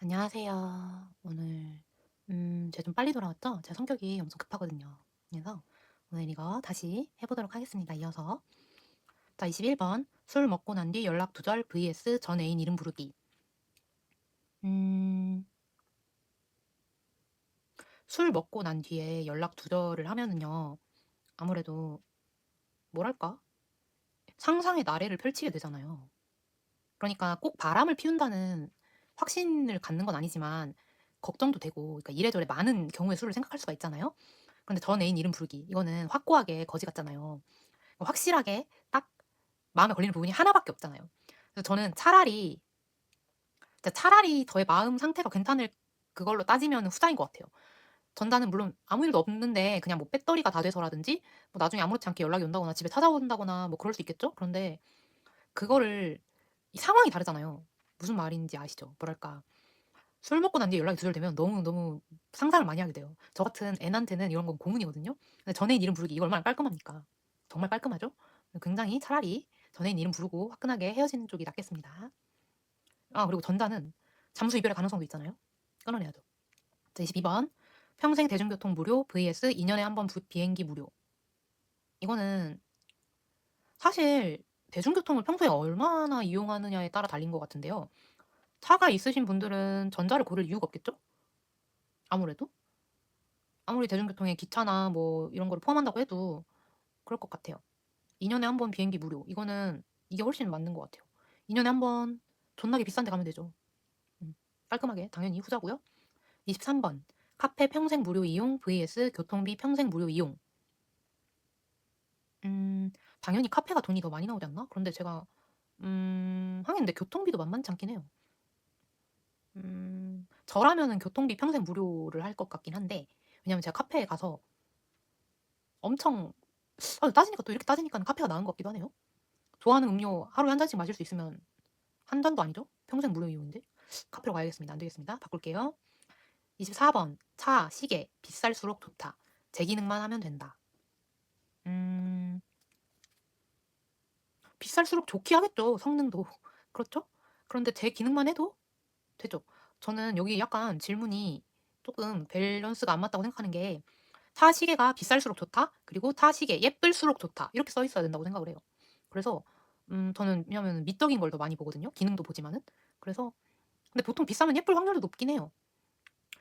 안녕하세요. 오늘 제가 좀 빨리 돌아왔죠? 제가 성격이 엄청 급하거든요. 그래서 오늘 이거 다시 해보도록 하겠습니다. 이어서. 자, 21번. 술 먹고 난 뒤 연락 두절 vs 전 애인 이름 부르기. 음, 술 먹고 난 뒤에 연락 두절을 하면은요. 아무래도 뭐랄까? 상상의 나래를 펼치게 되잖아요. 그러니까 꼭 바람을 피운다는 확신을 갖는 건 아니지만 걱정도 되고, 그러니까 이래저래 많은 경우의 수를 생각할 수가 있잖아요. 근데 전 애인 이름 부르기 이거는 확고하게 거지 같잖아요. 확실하게 딱 마음에 걸리는 부분이 하나밖에 없잖아요. 그래서 저는 차라리 저의 마음 상태가 괜찮을 그걸로 따지면 후자인 것 같아요. 전자는 물론 아무 일도 없는데 그냥 뭐 배터리가 다 돼서라든지 뭐 나중에 아무렇지 않게 연락이 온다거나 집에 찾아온다거나 뭐 그럴 수 있겠죠. 그런데 그거를 이 상황이 다르잖아요. 무슨 말인지 아시죠? 뭐랄까, 술 먹고 난 뒤에 연락이 두절되면 너무 상상을 많이 하게 돼요. 저 같은 N한테는 이런 건 고문이거든요. 근데 전애인 이름 부르기 이거 얼마나 깔끔합니까? 정말 깔끔하죠? 굉장히 차라리 전애인 이름 부르고 화끈하게 헤어지는 쪽이 낫겠습니다. 아, 그리고 전자는 잠수 이별의 가능성도 있잖아요. 끊어내야죠. 자, 22번. 평생 대중교통 무료 vs 2년에 한 번 비행기 무료. 이거는 사실 대중교통을 평소에 얼마나 이용하느냐에 따라 달린 것 같은데요. 차가 있으신 분들은 전자를 고를 이유가 없겠죠? 아무래도. 아무리 대중교통에 기차나 뭐 이런 거를 포함한다고 해도 그럴 것 같아요. 2년에 한 번 비행기 무료. 이거는 이게 훨씬 맞는 것 같아요. 2년에 한 번 존나게 비싼 데 가면 되죠. 깔끔하게 당연히 후자고요. 23번. 카페 평생 무료 이용 vs 교통비 평생 무료 이용. 당연히 카페가 돈이 더 많이 나오지 않나? 그런데 제가 하긴 근데 교통비도 만만치 않긴 해요. 저라면은 교통비 평생 무료를 할 것 같긴 한데, 왜냐면 제가 카페에 가서 엄청 따지니까 또 이렇게 따지니까 카페가 나은 것 같기도 하네요. 좋아하는 음료 하루에 한 잔씩 마실 수 있으면 한 잔도 아니죠? 평생 무료 이용인데? 카페로 가야겠습니다. 안 되겠습니다. 바꿀게요. 24번. 차, 시계. 비쌀수록 좋다. 제 기능만 하면 된다. 음, 비쌀수록 좋게 하겠죠. 성능도. 그렇죠? 그런데 제 기능만 해도 되죠. 저는 여기 약간 질문이 조금 밸런스가 안 맞다고 생각하는 게, 타 시계가 비쌀수록 좋다. 그리고 타 시계 예쁠수록 좋다. 이렇게 써 있어야 된다고 생각을 해요. 그래서 저는 왜냐면 미적인 걸 더 많이 보거든요. 기능도 보지만은. 그래서 근데 보통 비싸면 예쁠 확률도 높긴 해요.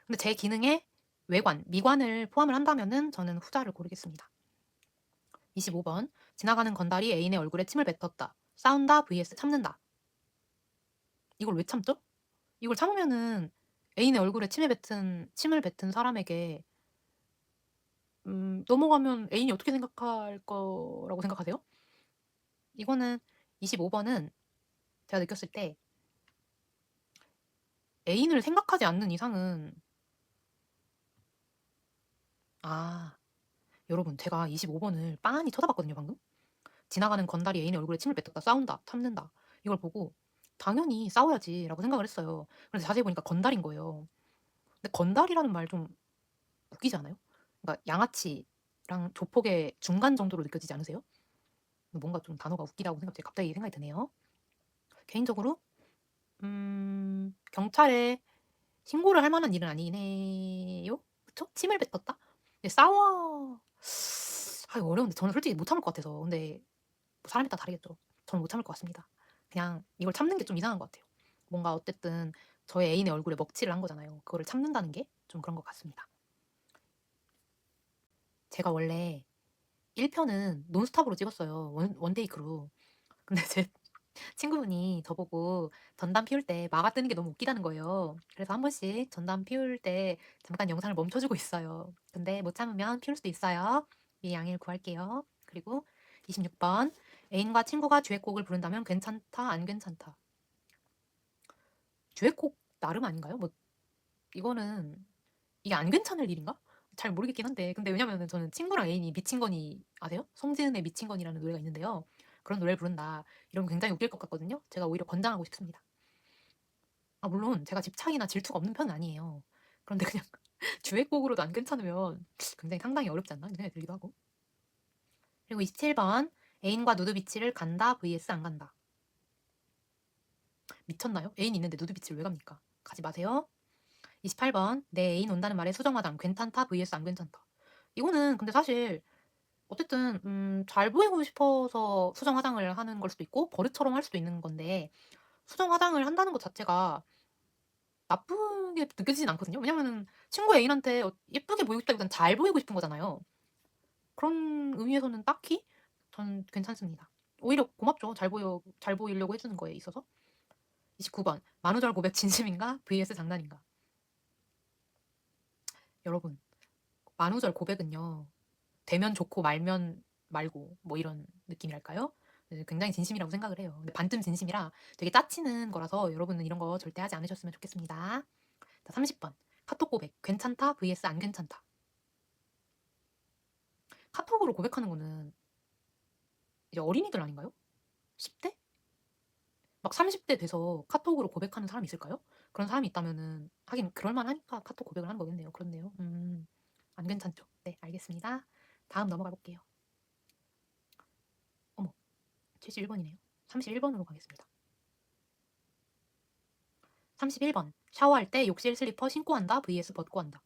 근데 제 기능에 외관, 미관을 포함을 한다면은 저는 후자를 고르겠습니다. 25번. 지나가는 건달이 애인의 얼굴에 침을 뱉었다. 싸운다 vs 참는다. 이걸 왜 참죠? 이걸 참으면은 애인의 얼굴에 침을 뱉은 사람에게 넘어가면 애인이 어떻게 생각할 거라고 생각하세요? 이거는 25번은 제가 느꼈을 때 애인을 생각하지 않는 이상은, 아, 여러분 제가 25번을 빤히 쳐다봤거든요 방금. 지나가는 건달이 애인의 얼굴에 침을 뱉었다. 싸운다. 참는다. 이걸 보고 당연히 싸워야지라고 생각을 했어요. 그래서 자세히 보니까 건달인 거예요. 근데 건달이라는 말 좀 웃기지 않아요? 그러니까 양아치랑 조폭의 중간 정도로 느껴지지 않으세요? 뭔가 좀 단어가 웃기다고 갑자기 생각이 드네요. 개인적으로 경찰에 신고를 할 만한 일은 아니네요. 그쵸? 침을 뱉었다? 근데 이거 어려운데 저는 솔직히 못 참을 것 같아서. 근데 뭐 사람에 따라 다르겠죠. 저는 못 참을 것 같습니다. 그냥 이걸 참는 게 좀 이상한 것 같아요. 뭔가 어쨌든 저의 애인의 얼굴에 먹칠을 한 거잖아요. 그거를 참는다는 게 좀 그런 것 같습니다. 제가 원래 1편은 논스톱으로 찍었어요. 원테이크로. 근데 제 친구분이 저보고 전담 피울 때 마가 뜨는 게 너무 웃기다는 거예요. 그래서 한 번씩 전담 피울 때 잠깐 영상을 멈춰주고 있어요. 근데 못 참으면 피울 수도 있어요. 미리 양해를 구할게요. 그리고 26번. 애인과 친구가 듀엣곡을 부른다면 괜찮다, 안 괜찮다. 듀엣곡 나름 아닌가요? 뭐 이거는 이게 안 괜찮을 일인가? 잘 모르겠긴 한데, 근데 왜냐면은 저는 친구랑 애인이 미친 거니 아세요? 송지은의 미친 거니라는 노래가 있는데요. 그런 노래를 부른다. 이러면 굉장히 웃길 것 같거든요. 제가 오히려 권장하고 싶습니다. 아, 물론 제가 집착이나 질투가 없는 편은 아니에요. 그런데 그냥 듀엣곡으로도 안 괜찮으면 굉장히 상당히 어렵지 않나? 이런 생각이 들기도 하고. 그리고 27번. 애인과 누드비치를 간다 vs 안 간다. 미쳤나요? 애인 있는데 누드비치를 왜 갑니까? 가지 마세요. 28번 내 애인 온다는 말에 수정화장 괜찮다 vs 안 괜찮다. 이거는 근데 사실 어쨌든 잘 보이고 싶어서 수정 화장을 하는 걸 수도 있고 버릇처럼 할 수도 있는 건데 수정 화장을 한다는 것 자체가 나쁘게 느껴지진 않거든요. 왜냐면은 친구 애인한테 예쁘게 보이고 싶다기보단 잘 보이고 싶은 거잖아요. 그런 의미에서는 딱히 전 괜찮습니다. 오히려 고맙죠. 잘 보이려고 해주는 거에 있어서. 29번 만우절 고백 진심인가 vs 장난인가. 여러분 만우절 고백은요. 되면 좋고 말면 말고 뭐 이런 느낌이랄까요? 굉장히 진심이라고 생각을 해요. 근데 반쯤 진심이라 되게 짜치는 거라서 여러분은 이런 거 절대 하지 않으셨으면 좋겠습니다. 자, 30번 카톡 고백 괜찮다 vs 안 괜찮다. 카톡으로 고백하는 거는 이제 어린이들 아닌가요? 10대? 막 30대 돼서 카톡으로 고백하는 사람이 있을까요? 그런 사람이 있다면은 하긴 그럴만하니까 카톡 고백을 하는 거겠네요. 그렇네요. 안 괜찮죠. 네, 알겠습니다. 다음 넘어가 볼게요. 어머, 71번이네요. 31번으로 가겠습니다. 31번 샤워할 때 욕실 슬리퍼 신고 한다 vs 벗고 한다.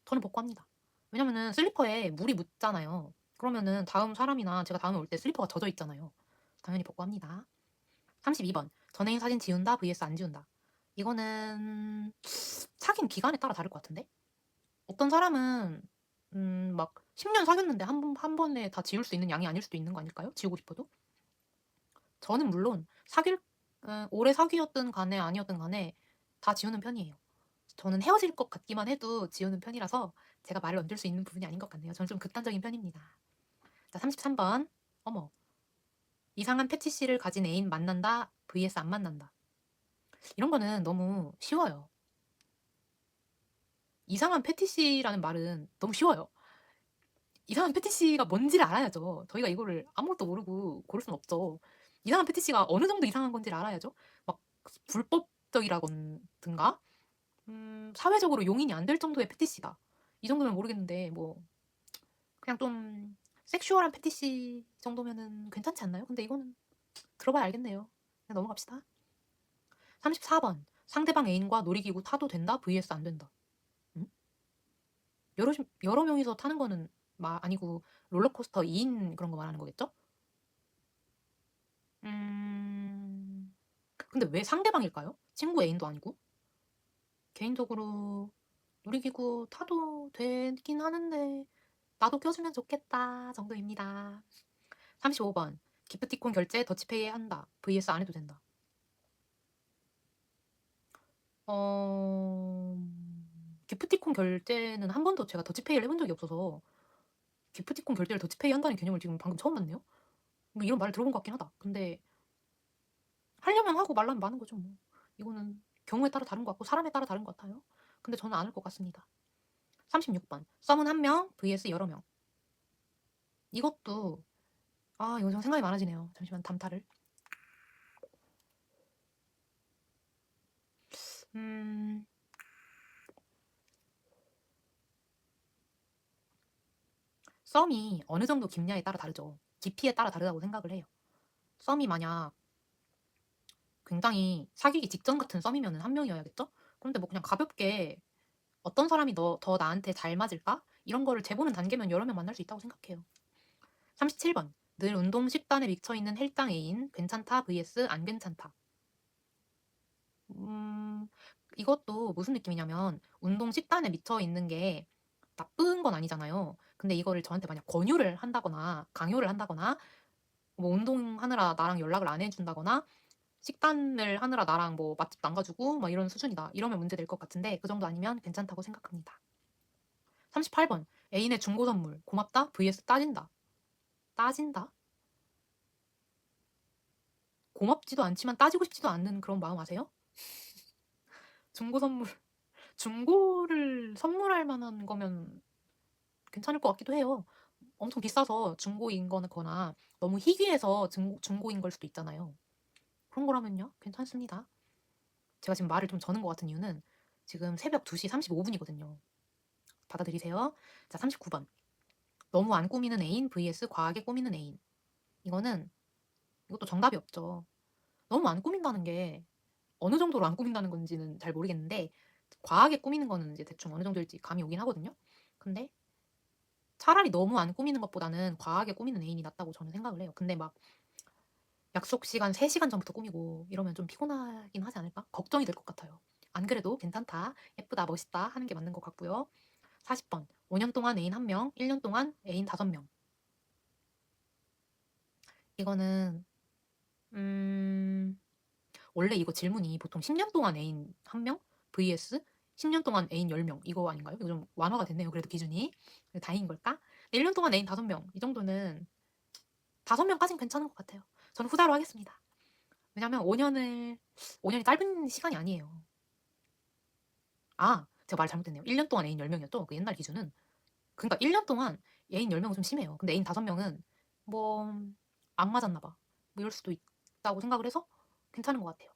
저는 벗고 합니다. 왜냐면은 슬리퍼에 물이 묻잖아요. 그러면은 다음 사람이나 제가 다음에 올 때 슬리퍼가 젖어 있잖아요. 당연히 벗고 합니다. 32번 전애인 사진 지운다 vs 안 지운다. 이거는 사귄 기간에 따라 다를 것 같은데? 어떤 사람은 막 10년 사귀었는데 한 번에 다 지울 수 있는 양이 아닐 수도 있는 거 아닐까요? 지우고 싶어도? 저는 물론 오래 사귀었든 간에 아니었든 간에 다 지우는 편이에요. 저는 헤어질 것 같기만 해도 지우는 편이라서 제가 말을 얹을 수 있는 부분이 아닌 것 같네요. 저는 좀 극단적인 편입니다. 자, 33번. 어머. 이상한 패티시를 가진 애인 만난다 vs 안 만난다. 이런 거는 너무 쉬워요. 이상한 패티시라는 말은 너무 쉬워요. 이상한 패티시가 뭔지를 알아야죠. 저희가 이거를 아무것도 모르고 고를 순 없죠. 이상한 패티시가 어느 정도 이상한 건지를 알아야죠. 막 불법적이라든가 사회적으로 용인이 안 될 정도의 패티시다. 이 정도면 모르겠는데 뭐 그냥 좀 섹슈얼한 패티시 정도면은 괜찮지 않나요? 근데 이거는 들어봐야 알겠네요. 그냥 넘어갑시다. 34번 상대방 애인과 놀이기구 타도 된다 vs 안 된다. 응? 여러 명이서 타는 거는 아니고 롤러코스터 2인 그런 거 말하는 거겠죠? 근데 왜 상대방일까요? 친구 애인도 아니고? 개인적으로 놀이기구 타도 되긴 하는데 나도 껴주면 좋겠다 정도입니다. 35번 기프티콘 결제 더치페이 한다 vs 안 해도 된다. 기프티콘 결제는 한 번도 제가 더치페이를 해본 적이 없어서 기프티콘 결제를 더치페이 한다는 개념을 지금 방금 처음 봤네요. 뭐 이런 말을 들어본 것 같긴 하다. 근데 하려면 하고 말라면 마는 거죠 뭐. 이거는 경우에 따라 다른 것 같고 사람에 따라 다른 것 같아요. 근데 저는 안 할 것 같습니다. 36번 썸은 한 명 vs 여러 명. 이것도 이거 좀 생각이 많아지네요. 잠시만 담타를. 썸이 어느 정도 깊냐에 따라 다르죠. 깊이에 따라 다르다고 생각을 해요. 썸이 만약 굉장히 사귀기 직전 같은 썸이면 한 명이어야겠죠? 그런데 뭐 그냥 가볍게 어떤 사람이 더 나한테 잘 맞을까? 이런 거를 재보는 단계면 여러 명 만날 수 있다고 생각해요. 37번 늘 운동 식단에 미쳐있는 헬당 애인 괜찮다 vs 안 괜찮다. 이것도 무슨 느낌이냐면 운동 식단에 미쳐있는 게 나쁜 건 아니잖아요. 근데 이거를 저한테 만약 권유를 한다거나 강요를 한다거나 뭐 운동하느라 나랑 연락을 안 해준다거나 식단을 하느라 나랑 뭐 맛집도 안 가주고 막 이런 수준이다. 이러면 문제될 것 같은데 그 정도 아니면 괜찮다고 생각합니다. 38번 애인의 중고 선물 고맙다 vs 따진다. 따진다? 고맙지도 않지만 따지고 싶지도 않는 그런 마음 아세요? 중고 선물 중고를 선물할 만한 거면 괜찮을 것 같기도 해요. 엄청 비싸서 중고인 거나 너무 희귀해서 중고인 걸 수도 있잖아요. 그런 거라면요 괜찮습니다. 제가 지금 말을 좀 저는 것 같은 이유는 지금 새벽 2시 35분이거든요. 받아들이세요. 자, 39번. 너무 안 꾸미는 애인 vs 과하게 꾸미는 애인. 이것도 정답이 없죠. 너무 안 꾸민다는 게 어느 정도로 안 꾸민다는 건지는 잘 모르겠는데 과하게 꾸미는 거는 이제 대충 어느 정도일지 감이 오긴 하거든요. 근데 차라리 너무 안 꾸미는 것보다는 과하게 꾸미는 애인이 낫다고 저는 생각을 해요. 근데 막 약속 시간 3 시간 전부터 꾸미고 이러면 좀 피곤하긴 하지 않을까? 걱정이 될 것 같아요. 안 그래도 괜찮다, 예쁘다, 멋있다 하는 게 맞는 것 같고요. 40번 5년 동안 애인 1 명, 1년 동안 애인 5 명. 이거는 원래 이거 질문이 보통 10년 동안 애인 1 명 vs 10년 동안 애인 10명 이거 아닌가요? 이거 좀 완화가 됐네요. 그래도 기준이. 다행인 걸까? 1년 동안 애인 5 명. 이 정도는 5 명까진 괜찮은 것 같아요. 저는 후자로 하겠습니다. 왜냐면 5년이 짧은 시간이 아니에요. 아, 제가 말 잘못했네요. 1년 동안 애인 10명이었죠? 그 옛날 기준은. 그러니까 1년 동안 애인 10명은 좀 심해요. 근데 애인 5명은 뭐 안 맞았나 봐. 뭐 이럴 수도 있다고 생각을 해서 괜찮은 것 같아요.